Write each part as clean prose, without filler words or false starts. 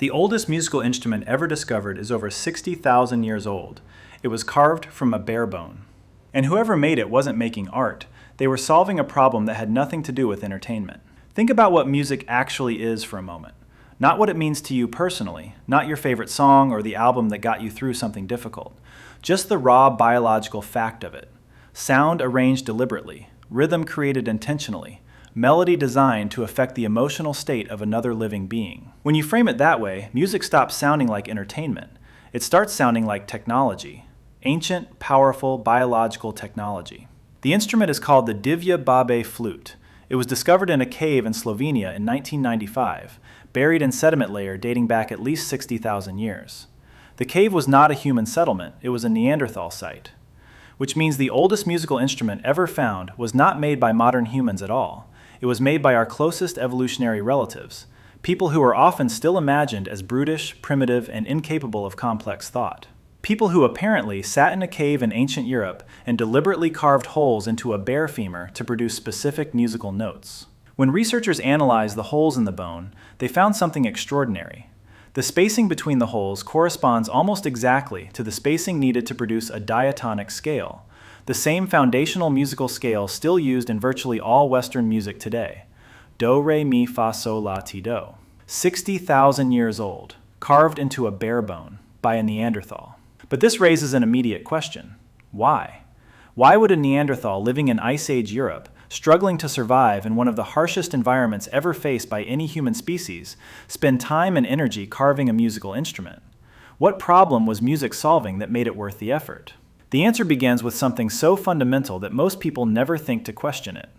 The oldest musical instrument ever discovered is over 60,000 years old. It was carved from a bear bone. And whoever made it wasn't making art. They were solving a problem that had nothing to do with entertainment. Think about what music actually is for a moment. Not what it means to you personally, not your favorite song or the album that got you through something difficult. Just the raw biological fact of it. Sound arranged deliberately, rhythm created intentionally, melody designed to affect the emotional state of another living being. When you frame it that way, music stops sounding like entertainment. It starts sounding like technology. Ancient, powerful, biological technology. The instrument is called the Divya Babe flute. It was discovered in a cave in Slovenia in 1995, buried in sediment layer dating back at least 60,000 years. The cave was not a human settlement, it was a Neanderthal site. Which means the oldest musical instrument ever found was not made by modern humans at all. It was made by our closest evolutionary relatives, people who are often still imagined as brutish, primitive, and incapable of complex thought. People who apparently sat in a cave in ancient Europe and deliberately carved holes into a bear femur to produce specific musical notes. When researchers analyzed the holes in the bone, they found something extraordinary. The spacing between the holes corresponds almost exactly to the spacing needed to produce a diatonic scale, the same foundational musical scale still used in virtually all Western music today. Do, re, mi, fa, sol, la, ti, do. 60,000 years old, carved into a bear bone by a Neanderthal. But this raises an immediate question. Why? Why would a Neanderthal living in Ice Age Europe, struggling to survive in one of the harshest environments ever faced by any human species, spend time and energy carving a musical instrument? What problem was music solving that made it worth the effort? The answer begins with something so fundamental that most people never think to question it.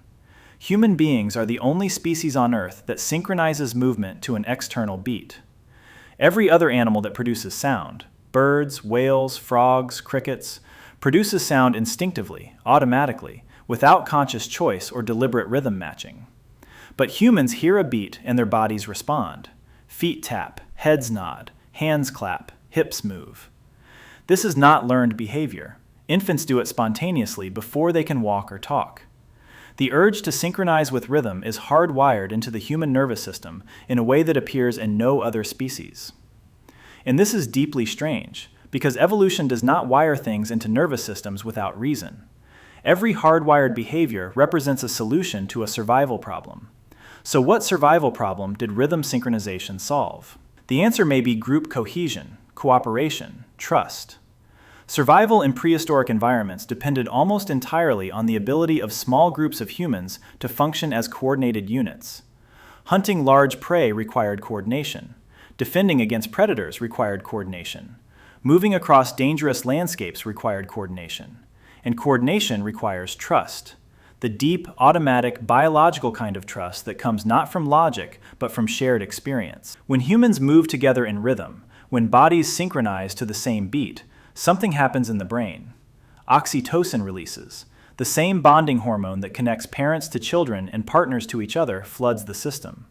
Human beings are the only species on Earth that synchronizes movement to an external beat. Every other animal that produces sound, birds, whales, frogs, crickets, produces sound instinctively, automatically, without conscious choice or deliberate rhythm matching. But humans hear a beat and their bodies respond. Feet tap, heads nod, hands clap, hips move. This is not learned behavior. Infants do it spontaneously before they can walk or talk. The urge to synchronize with rhythm is hardwired into the human nervous system in a way that appears in no other species. And this is deeply strange, because evolution does not wire things into nervous systems without reason. Every hardwired behavior represents a solution to a survival problem. So what survival problem did rhythm synchronization solve? The answer may be group cohesion, cooperation, trust. Survival in prehistoric environments depended almost entirely on the ability of small groups of humans to function as coordinated units. Hunting large prey required coordination. Defending against predators required coordination. Moving across dangerous landscapes required coordination. And coordination requires trust. The deep, automatic, biological kind of trust that comes not from logic, but from shared experience. When humans move together in rhythm, when bodies synchronize to the same beat, something happens in the brain. Oxytocin releases. The same bonding hormone that connects parents to children and partners to each other floods the system.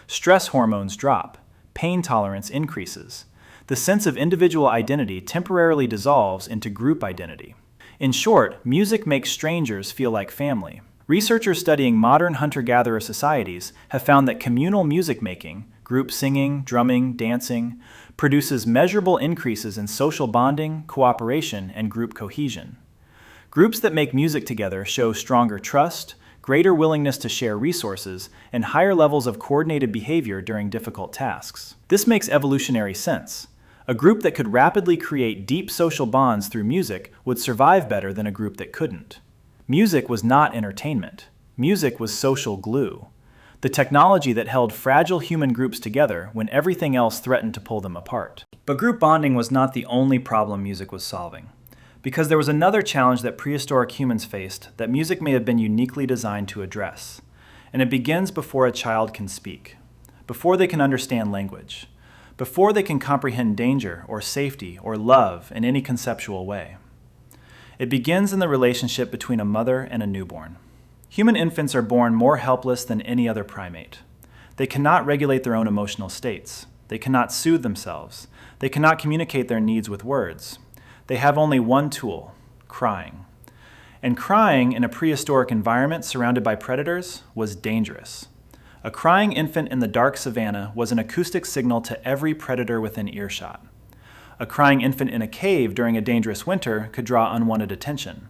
Stress hormones drop. Pain tolerance increases. The sense of individual identity temporarily dissolves into group identity. In short, music makes strangers feel like family. Researchers studying modern hunter-gatherer societies have found that communal music making, group singing, drumming, dancing, produces measurable increases in social bonding, cooperation, and group cohesion. Groups that make music together show stronger trust, greater willingness to share resources, and higher levels of coordinated behavior during difficult tasks. This makes evolutionary sense. A group that could rapidly create deep social bonds through music would survive better than a group that couldn't. Music was not entertainment. Music was social glue. The technology that held fragile human groups together when everything else threatened to pull them apart. But group bonding was not the only problem music was solving, because there was another challenge that prehistoric humans faced that music may have been uniquely designed to address, and it begins before a child can speak, before they can understand language, before they can comprehend danger or safety or love in any conceptual way. It begins in the relationship between a mother and a newborn. Human infants are born more helpless than any other primate. They cannot regulate their own emotional states. They cannot soothe themselves. They cannot communicate their needs with words. They have only one tool, crying. And crying in a prehistoric environment surrounded by predators was dangerous. A crying infant in the dark savannah was an acoustic signal to every predator within earshot. A crying infant in a cave during a dangerous winter could draw unwanted attention.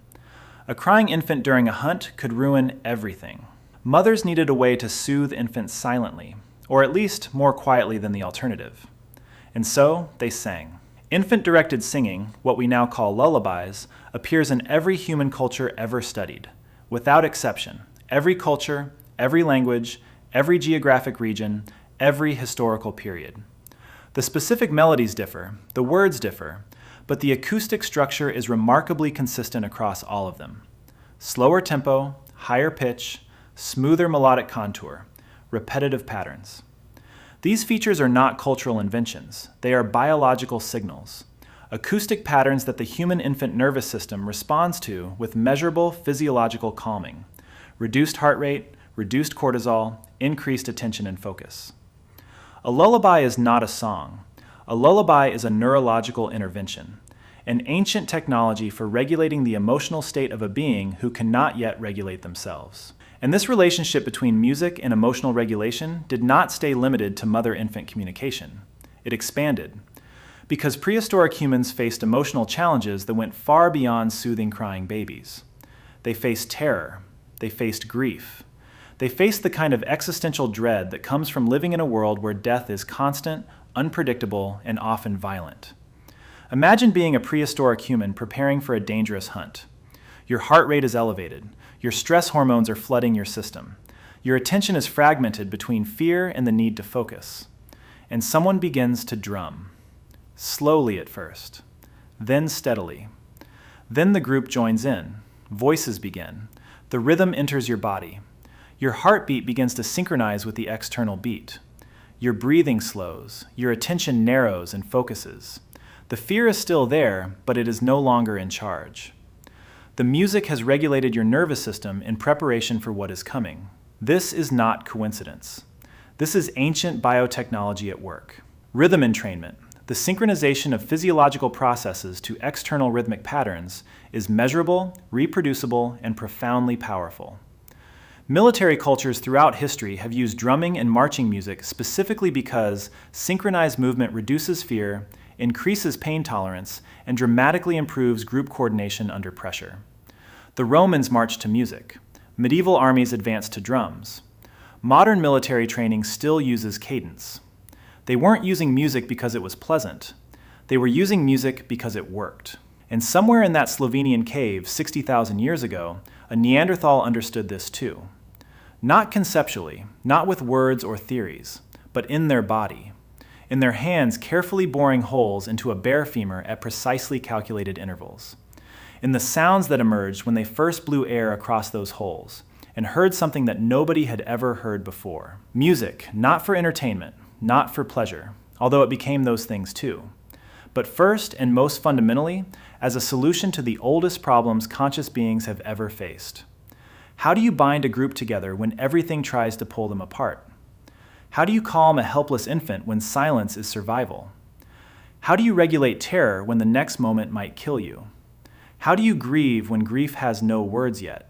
A crying infant during a hunt could ruin everything. Mothers needed a way to soothe infants silently, or at least more quietly than the alternative. And so they sang. Infant-directed singing, what we now call lullabies, appears in every human culture ever studied. Without exception, every culture, every language, every geographic region, every historical period. The specific melodies differ, the words differ, but the acoustic structure is remarkably consistent across all of them. Slower tempo, higher pitch, smoother melodic contour, repetitive patterns. These features are not cultural inventions, they are biological signals, acoustic patterns that the human infant nervous system responds to with measurable physiological calming, reduced heart rate, reduced cortisol, increased attention and focus. A lullaby is not a song. A lullaby is a neurological intervention, an ancient technology for regulating the emotional state of a being who cannot yet regulate themselves. And this relationship between music and emotional regulation did not stay limited to mother-infant communication. It expanded, because prehistoric humans faced emotional challenges that went far beyond soothing crying babies. They faced terror. They faced grief. They faced the kind of existential dread that comes from living in a world where death is constant, unpredictable, and often violent. Imagine being a prehistoric human preparing for a dangerous hunt. Your heart rate is elevated. Your stress hormones are flooding your system. Your attention is fragmented between fear and the need to focus. And someone begins to drum. Slowly at first, then steadily. Then the group joins in. Voices begin. The rhythm enters your body. Your heartbeat begins to synchronize with the external beat. Your breathing slows. Your attention narrows and focuses. The fear is still there, but it is no longer in charge. The music has regulated your nervous system in preparation for what is coming. This is not coincidence. This is ancient biotechnology at work. Rhythm entrainment, the synchronization of physiological processes to external rhythmic patterns, is measurable, reproducible, and profoundly powerful. Military cultures throughout history have used drumming and marching music specifically because synchronized movement reduces fear, increases pain tolerance, and dramatically improves group coordination under pressure. The Romans marched to music. Medieval armies advanced to drums. Modern military training still uses cadence. They weren't using music because it was pleasant. They were using music because it worked. And somewhere in that Slovenian cave 60,000 years ago, a Neanderthal understood this too. Not conceptually, not with words or theories, but in their body. In their hands carefully boring holes into a bare femur at precisely calculated intervals. In the sounds that emerged when they first blew air across those holes, and heard something that nobody had ever heard before. Music, not for entertainment, not for pleasure, although it became those things too. But first and most fundamentally, as a solution to the oldest problems conscious beings have ever faced. How do you bind a group together when everything tries to pull them apart? How do you calm a helpless infant when silence is survival? How do you regulate terror when the next moment might kill you? How do you grieve when grief has no words yet?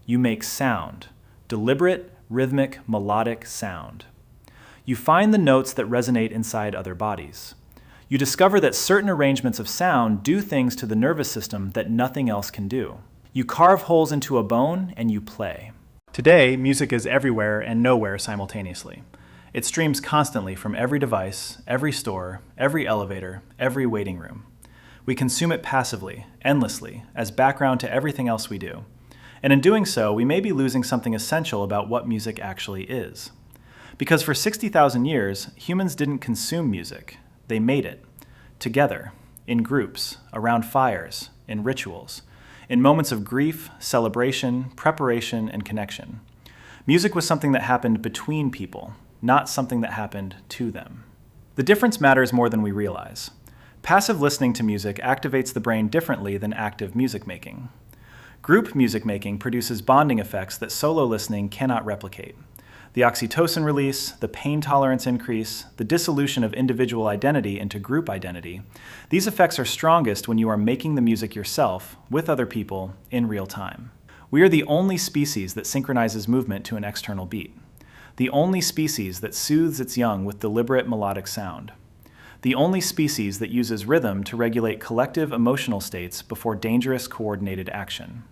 You make sound, deliberate, rhythmic, melodic sound. You find the notes that resonate inside other bodies. You discover that certain arrangements of sound do things to the nervous system that nothing else can do. You carve holes into a bone and you play. Today, music is everywhere and nowhere simultaneously. It streams constantly from every device, every store, every elevator, every waiting room. We consume it passively, endlessly, as background to everything else we do. And in doing so, we may be losing something essential about what music actually is. Because for 60,000 years, humans didn't consume music. They made it. Together, in groups, around fires, in rituals, in moments of grief, celebration, preparation, and connection. Music was something that happened between people, not something that happened to them. The difference matters more than we realize. Passive listening to music activates the brain differently than active music making. Group music making produces bonding effects that solo listening cannot replicate. The oxytocin release, the pain tolerance increase, the dissolution of individual identity into group identity, these effects are strongest when you are making the music yourself, with other people, in real time. We are the only species that synchronizes movement to an external beat. The only species that soothes its young with deliberate melodic sound. The only species that uses rhythm to regulate collective emotional states before dangerous coordinated action.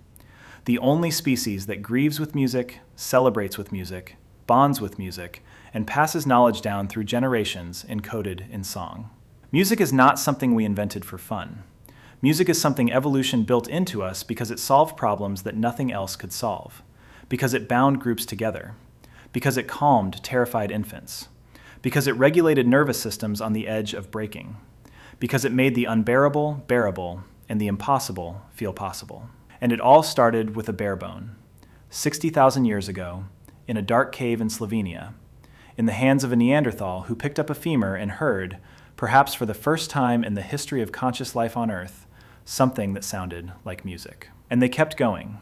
The only species that grieves with music, celebrates with music, bonds with music, and passes knowledge down through generations encoded in song. Music is not something we invented for fun. Music is something evolution built into us because it solved problems that nothing else could solve, because it bound groups together, because it calmed terrified infants, because it regulated nervous systems on the edge of breaking, because it made the unbearable bearable and the impossible feel possible. And it all started with a bare bone, 60,000 years ago, in a dark cave in Slovenia, in the hands of a Neanderthal who picked up a femur and heard, perhaps for the first time in the history of conscious life on Earth, something that sounded like music. And they kept going.